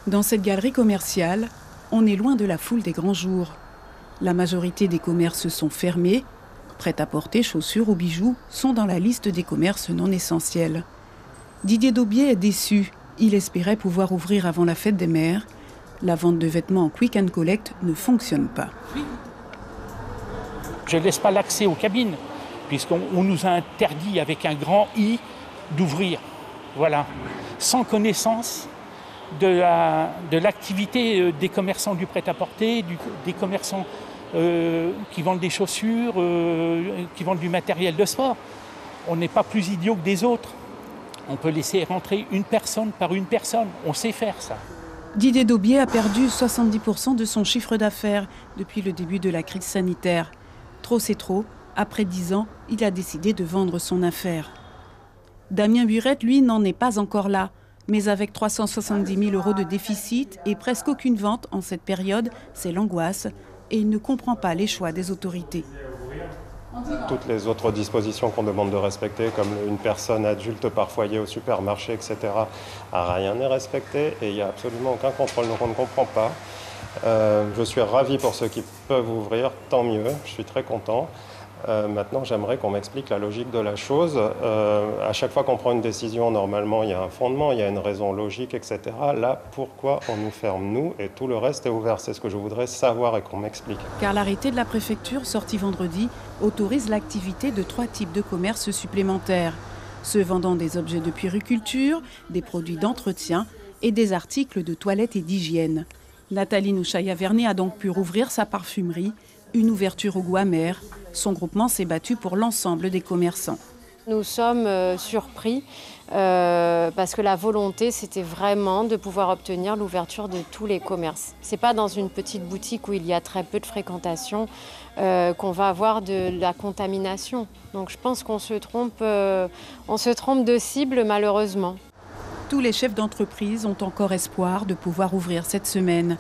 Dans cette galerie commerciale, on est loin de la foule des grands jours. La majorité des commerces sont fermés. Prêt-à-porter, chaussures ou bijoux sont dans la liste des commerces non essentiels. Didier Daubier est déçu. Il espérait pouvoir ouvrir avant la fête des mères. La vente de vêtements en quick and collect ne fonctionne pas. Je ne laisse pas l'accès aux cabines, puisqu'on nous a interdit avec un grand I d'ouvrir. Voilà. Sans connaissance de l'activité des commerçants du prêt-à-porter, des commerçants qui vendent des chaussures, qui vendent du matériel de sport. On n'est pas plus idiots que des autres. On peut laisser rentrer une personne par une personne. On sait faire ça. Didier Daubier a perdu 70% de son chiffre d'affaires depuis le début de la crise sanitaire. Trop c'est trop. Après 10 ans, il a décidé de vendre son affaire. Damien Burette, lui, n'en est pas encore là. Mais avec 370 000 € de déficit et presque aucune vente en cette période, c'est l'angoisse. Et il ne comprend pas les choix des autorités. Toutes les autres dispositions qu'on demande de respecter, comme une personne adulte par foyer au supermarché, etc., rien n'est respecté et il n'y a absolument aucun contrôle, donc on ne comprend pas. Je suis ravi pour ceux qui peuvent ouvrir, tant mieux, je suis très content. Maintenant, j'aimerais qu'on m'explique la logique de la chose. À chaque fois qu'on prend une décision, normalement, il y a un fondement, il y a une raison logique, etc. Là, pourquoi on nous ferme, nous, et tout le reste est ouvert? C'est ce que je voudrais savoir et qu'on m'explique. Car l'arrêté de la préfecture, sorti vendredi, autorise l'activité de 3 types de commerces supplémentaires. Ceux vendant des objets de puériculture, des produits d'entretien et des articles de toilette et d'hygiène. Nathalie Nouchaïa-Vernet a donc pu rouvrir sa parfumerie, une ouverture au goût amer. Son groupement s'est battu pour l'ensemble des commerçants. Nous sommes surpris parce que la volonté, c'était vraiment de pouvoir obtenir l'ouverture de tous les commerces. Ce n'est pas dans une petite boutique où il y a très peu de fréquentation qu'on va avoir de la contamination. Donc je pense qu'on se trompe de cible malheureusement. Tous les chefs d'entreprise ont encore espoir de pouvoir ouvrir cette semaine.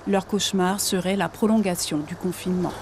Leur cauchemar serait la prolongation du confinement.